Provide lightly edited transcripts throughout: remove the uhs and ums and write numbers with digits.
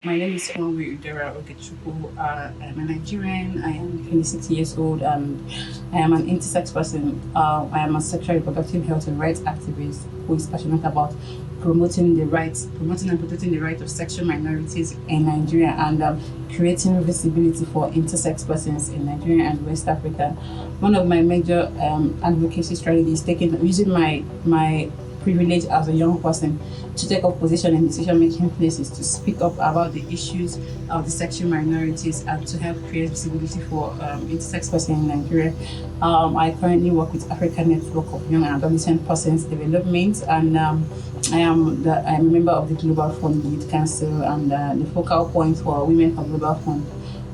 My name is Nwangwu Eudora Ogechukwu. I'm a Nigerian. I am 26 years old, and I am an intersex person. I am a sexual reproductive health and rights activist who is passionate about promoting and protecting the rights of sexual minorities in Nigeria, and creating visibility for intersex persons in Nigeria and West Africa. One of my major advocacy strategies, using my privilege as a young person to take up position in decision-making places, to speak up about the issues of the sexual minorities, and to help create visibility for intersex persons in Nigeria. I currently work with African Network of Young and Adolescent Persons Development, and I'm a member of the Global Fund Youth Council, and the focal point for Women for Global Fund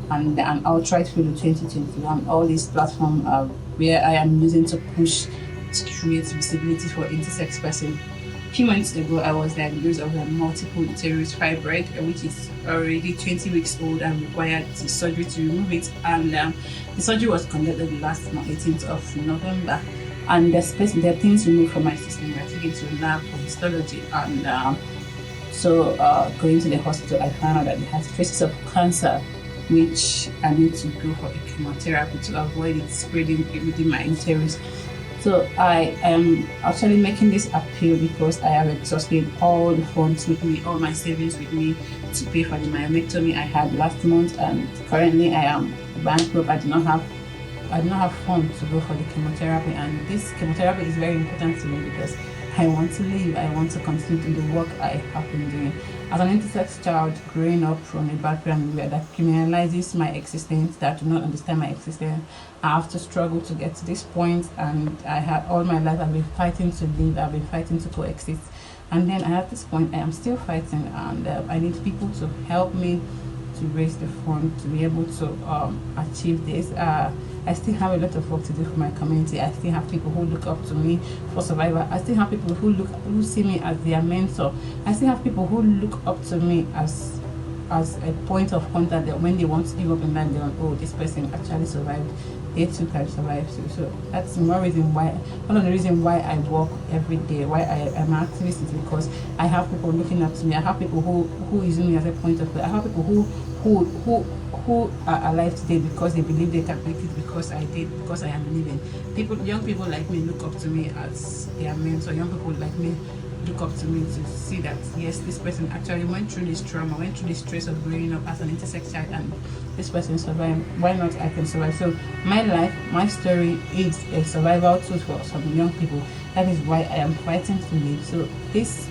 and an outright fellow 2021. All these platforms are where I am using to push to create visibility for intersex persons. A few months ago, I was diagnosed with a multiple uterus fibroid, which is already 20 weeks old and required surgery to remove it. And the surgery was conducted last 18th of November. And the things removed from my system were taken to lab for histology. And going to the hospital, I found out that it has traces of cancer, which I need to go for a chemotherapy to avoid it spreading within my uterus. So I am actually making this appeal because I have exhausted all the funds with me, all my savings with me to pay for the myomectomy I had last month, and currently I am bankrupt. I do not have funds to go for the chemotherapy, and this chemotherapy is very important to me because I want to live. I want to continue to do the work I have been doing. As an intersex child growing up from a background where that criminalizes my existence, that do not understand my existence, I have to struggle to get to this point, and I have all my life I've been fighting to live. I've been fighting to coexist, and then at this point I am still fighting, and I need people to help me to raise the fund to be able to achieve this. I still have a lot of work to do for my community. I still have people who look up to me for survival. I still have people who see me as their mentor. I still have people who look up to me as a point of contact, that when they want to give up in life, they're like, oh, this person actually survived. They too can survive too. So that's one of the reasons why I work every day, why I am an activist, is because I have people looking up to me. I have people who use me as a point of contact. I have people who are alive today because they believe they can make it because I am living. Young people like me look up to me as their mentor. Young people like me look up to me to see that yes, this person actually went through this trauma, went through this stress of growing up as an intersex child, and this person survived. Why not I can survive? So my life, my story is a survival tool for some young people. That is why I am fighting to live. So this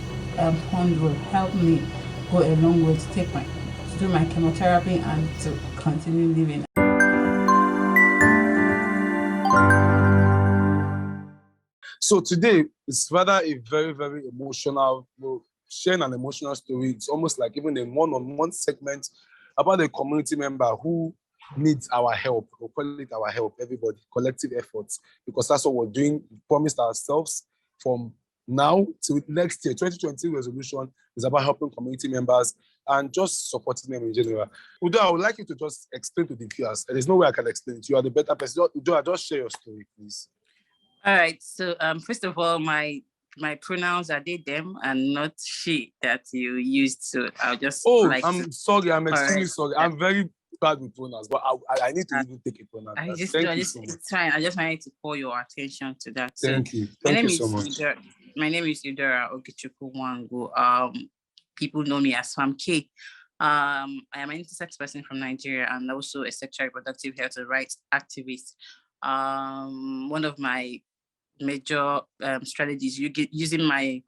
fund will help me go a long way to do my chemotherapy and to continue living. So today it's rather a very, very emotional, we're sharing an emotional story. It's almost like even a one-on-one segment about a community member who needs our help. We'll call it our help, everybody, collective efforts, because that's what we're doing. We promised ourselves from now to next year. 2020 resolution is about helping community members and just supporting them in general. Udo, I would like you to just explain to the viewers. There's no way I can explain it. You are the better person. Udo, just share your story, please. All right. So first of all, my pronouns are they, them, and not she that you used. So I'll just I'm sorry. I'm extremely sorry. I'm very bad with pronouns, but I need to even take a pronoun. It's fine. I just wanted to call your attention to that. Thank you. Thank you so much. My name is Eudora Ogechukwu Nwangwu. People know me as Pharm Kay. I am an intersex person from Nigeria and also a sexual reproductive health and rights activist. One of my major strategies, using my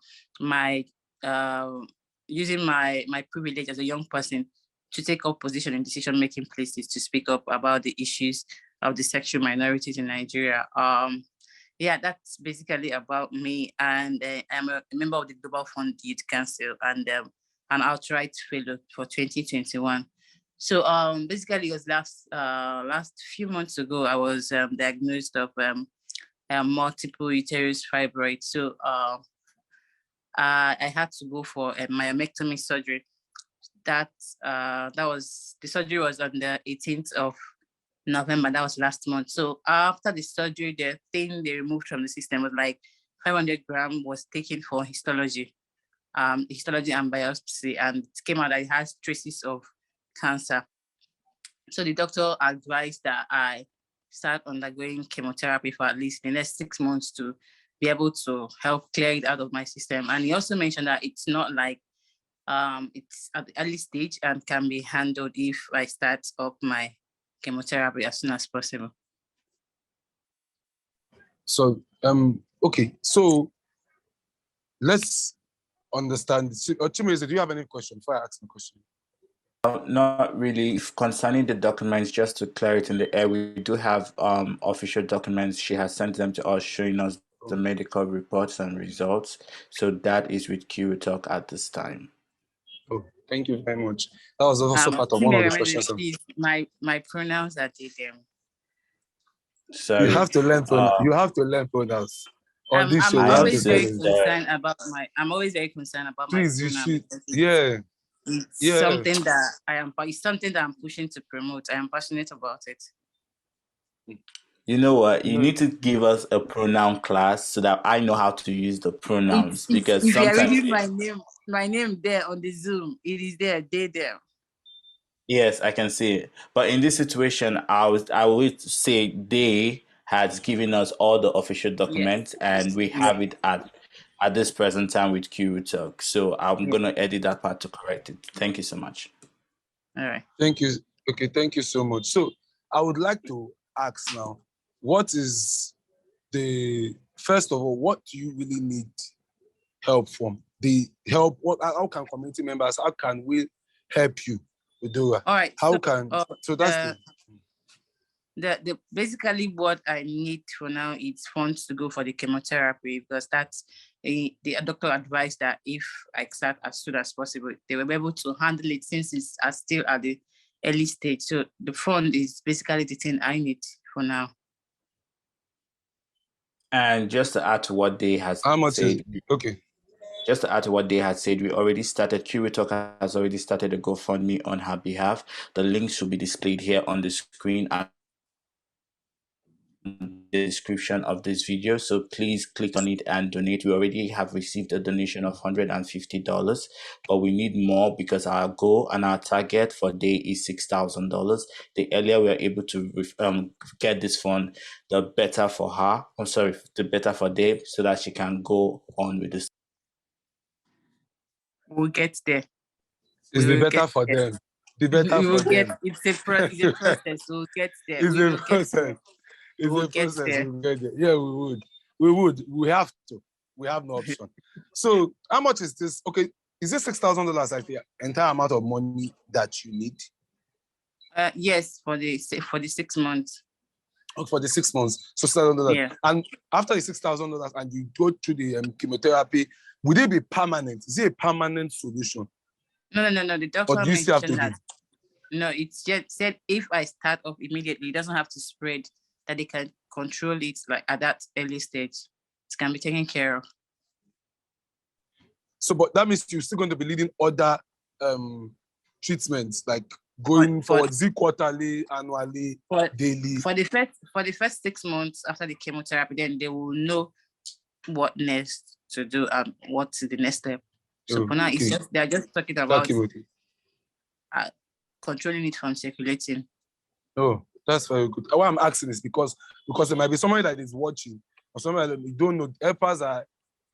privilege as a young person to take up position in decision-making places to speak up about the issues of the sexual minorities in Nigeria. That's basically about me, and I'm a member of the Global Fund Youth Council and an outright fellow for 2021. So basically, it was last few months ago, I was diagnosed of multiple uterus fibroid. So I had to go for a myomectomy surgery. The surgery was on the 18th of November. That was last month. So after the surgery, the thing they removed from the system was like 500 grams was taken for histology. histology and biopsy, and it came out that it has traces of cancer. So the doctor advised that I start undergoing chemotherapy for at least the next 6 months to be able to help clear it out of my system. And he also mentioned that it's not like it's at the early stage and can be handled if I start up my chemotherapy as soon as possible. So okay, so let's understand. Chimeze, do you have any question before I ask the question? Not really. Concerning the documents, just to clear it in the air, we do have official documents. She has sent them to us, showing us the medical reports and results. So that is with QTalk at this time. Oh, thank you very much. That was also part of one of the questions. My pronouns are they them. Sorry. You have to learn pronouns. On this show, I'm always very concerned about my Please, you pronouns. should. It's something that it's something that I'm pushing to promote. I am passionate about it. You know what? You need to give us a pronoun class so that I know how to use the pronouns. Because if sometimes you're reading my name there on the Zoom, it is there, they there. Yes, I can see it. But in this situation, I would say they has given us all the official documents, and we have it at this present time with QTalk. So I'm gonna edit that part to correct it. Thank you so much. All right. Thank you. Okay, thank you so much. So I would like to ask now, what is first of all, what do you really need help from? How can community members, how can we help you, Eudora? All right. So that's the basically what I need for now is funds to go for the chemotherapy, because that's the doctor advised that if I start as soon as possible, they will be able to handle it since it's still at the early stage. So the fund is basically the thing I need for now. And just to add to what they has said, okay. Just to add to what they had said, QTalk has already started a GoFundMe on her behalf. The link should be displayed here on the screen and the description of this video, so please click on it and donate. We already have received a donation of $150, but we need more because our goal and our target for day is $6,000. The earlier we are able to get this fund, the better for her. The better for Dave, so that she can go on with this. We'll get there. It's the better for them. The better for them. It's a process. We'll get there. It's a process. We'll get there. Yeah, we would. We have to. We have no option. So how much is this? Okay, is this $6,000 like the entire amount of money that you need? Yes, for the 6 months. Oh, for the 6 months. So $6,000. Yeah. And after the $6,000 and you go through the chemotherapy, would it be permanent? Is it a permanent solution? No. The doctor or do you still have to that. No, it's just said if I start off immediately, it doesn't have to spread, that they can control it like at that early stage. It can be taken care of. So, but that means you're still going to be leading other treatments, like going forward, quarterly, annually, daily. For the first 6 months after the chemotherapy, then they will know what next to do and what's the next step. So for now, they're just talking about controlling it from circulating. Oh, that's very good. Why I'm asking is because there might be somebody that is watching or somebody that we don't know. Helpers are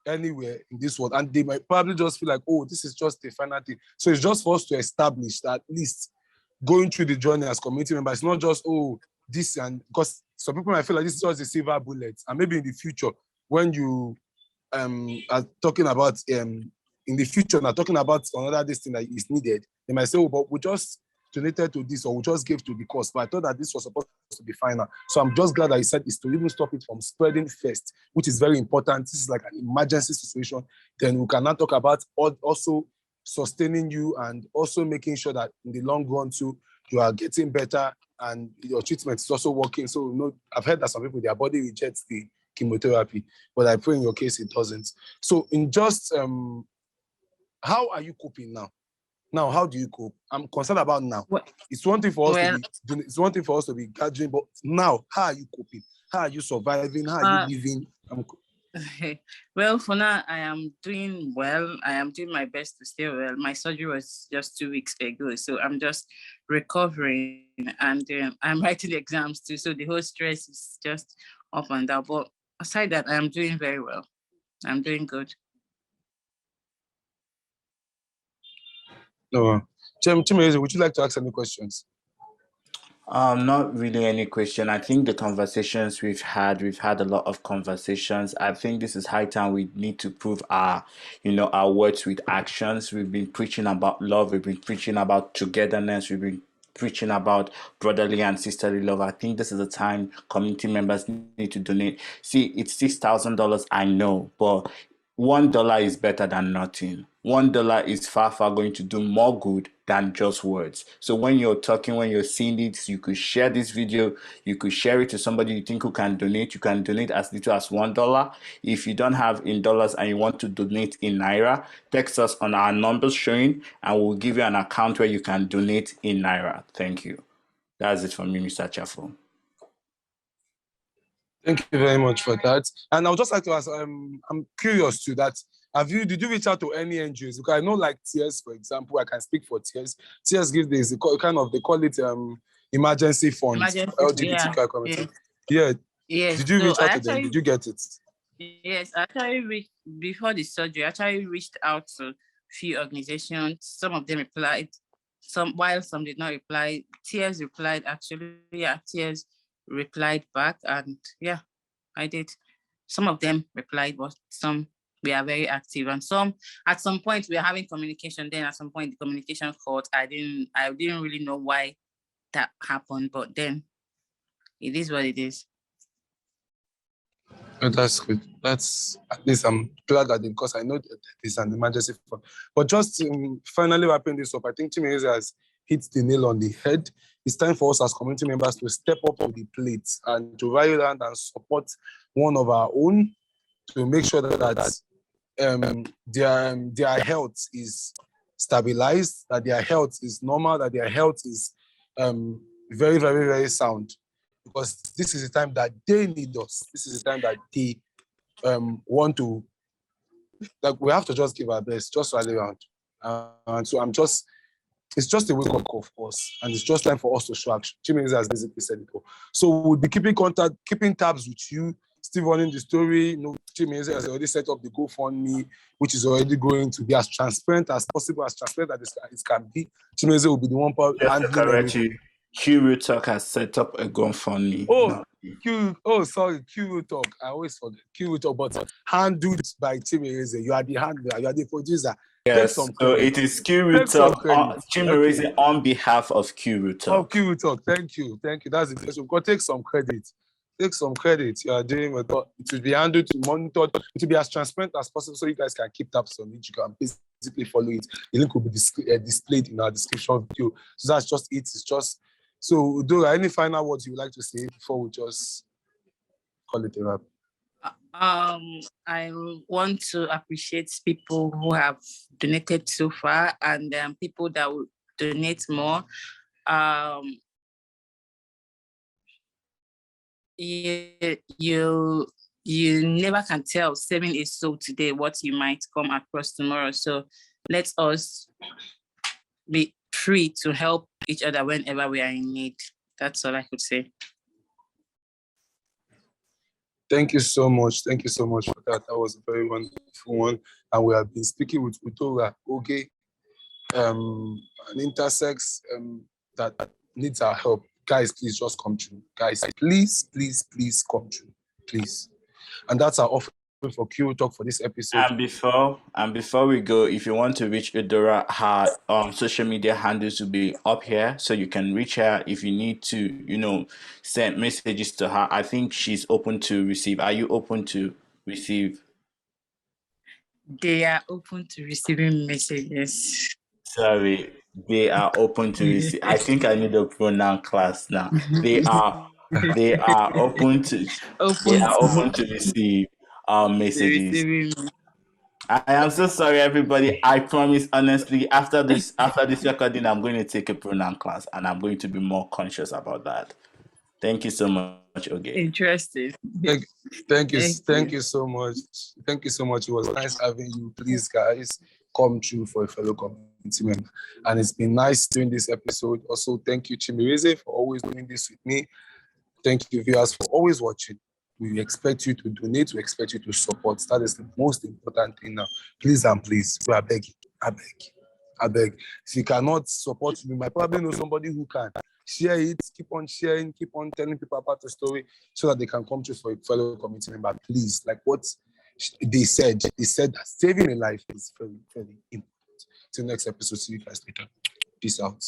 anywhere in this world, and they might probably just feel like, oh, this is just a final thing. So it's just for us to establish that at least going through the journey as community members, it's not just, oh, this, and because some people might feel like this is just a silver bullet, and maybe in the future when you are talking about in the future, now talking about another this thing that is needed, they might say, oh, but we just donated to this or we just gave to the cause. But I thought that this was supposed to be final. So I'm just glad that you said it's to even stop it from spreading first, which is very important. This is like an emergency situation. Then we can now talk about also sustaining you and also making sure that in the long run too, you are getting better and your treatment is also working. So I've heard that some people, their body rejects the chemotherapy, but I pray in your case it doesn't. So in just how are you coping now? Now, how do you cope? I'm concerned about now. It's one thing for us to be gathering, but now, how are you coping? How are you surviving? How are you living? Well, for now, I am doing well. I am doing my best to stay well. My surgery was just 2 weeks ago, so I'm just recovering, and I'm writing exams too. So the whole stress is just up and down. But aside that, I am doing very well. I'm doing good. No. Chimere, would you like to ask any questions? Not really any question. I think the conversations we've had a lot of conversations. I think this is high time we need to prove our words with actions. We've been preaching about love. We've been preaching about togetherness. We've been preaching about brotherly and sisterly love. I think this is the time community members need to donate. See, it's $6,000, I know, but $1 is better than nothing. $1 is far going to do more good than just words. So when you're talking, when you're seeing it, you could share this video, you could share it to somebody you think who can donate. You can donate as little as $1. If you don't have in dollars and you want to donate in naira, text us on our numbers showing and we'll give you an account where you can donate in naira. Thank you. That's it from me, Mr. Chafo. Thank you very much for that. And I would just like to ask, I'm curious too that did you reach out to any NGOs? Because I know like Tears, for example, I can speak for Tears. Tears gives this they call it emergency funds, LGBTQI community. Yeah. Yes. Did you reach out to them? Did you get it? Yes, I actually before the surgery, I actually reached out to few organizations. Some of them replied, while some did not reply. Tears replied, actually, yeah, Tears replied back, and yeah, I did. Some of them replied, but some we are very active, and some at some point we are having communication. Then at some point the communication cut. I didn't really know why that happened, but then it is what it is. Oh, that's good. That's at least I'm glad that because I know that it's an emergency fund. But just finally wrapping this up, I think Chimere has hit the nail on the head. It's time for us as community members to step up on the plate and to rally around and support one of our own to make sure that their health is stabilized, that their health is normal, that their health is very, very, very sound. Because this is the time that they need us. This is the time that they want to, like, we have to just give our best, just rally around. And so it's just a wake-up call for us. And it's just time for us to show action. Chimere has basically said it all. So we'll be keeping contact, keeping tabs with you, still running the story. You know, Chimere has already set up the GoFundMe, which is already going to be as transparent as possible, as transparent as it can be. Chimere will be the one handling everything. Q Talk has set up a GoFundMe. Sorry, Q Talk. I always forget Q Talk, but handled by Chimere. You are the handler, you are the producer. Yes, so it is Q Talk, Chimere on behalf of Q Talk. Oh, Q Talk, thank you. That's the question. Go take some credit. You are doing it, but it will be handled, monitored. It will be as transparent as possible so you guys can keep tabs on it. You can basically follow it. The link will be displayed in our description video. So that's just it. It's just. So, Eudora, any final words you would like to say before we just call it a wrap? I want to appreciate people who have donated so far and people that will donate more. You never can tell, saving a soul today, what you might come across tomorrow. So let us be free to help each other whenever we are in need. That's all I could say. Thank you so much. Thank you so much for that. That was a very wonderful one. And we have been speaking with Eudora Ogechukwu, an intersex that needs our help. Guys, please just come through. Guys, please come through. Please. And that's our offer for Q Talk for this episode. And before we go, if you want to reach Eudora, her social media handles will be up here, so you can reach her if you need to, send messages to her. I think she's open to receive. Are you open to receive? They are open to receiving messages. Sorry, they are open to receive. I think I need a pronoun class now. They are open to receive messages. I am so sorry, everybody. I promise, honestly, after this recording, I'm going to take a pronoun class and I'm going to be more conscious about that. Thank you so much, Oge. Interesting. Thank you so much. Thank you so much. It was nice having you. Please, guys, come through for a fellow community member. And it's been nice doing this episode. Also, thank you, Chimireze, for always doing this with me. Thank you, viewers, for always watching. We expect you to donate. We expect you to support. That is the most important thing now. Please and please, we are begging. I beg. If you cannot support, you might probably know somebody who can. Share it, keep on sharing, keep on telling people about the story so that they can come to for a fellow community member. Please, like what they said that saving a life is very, very important. Till next episode, see you guys later. Peace out.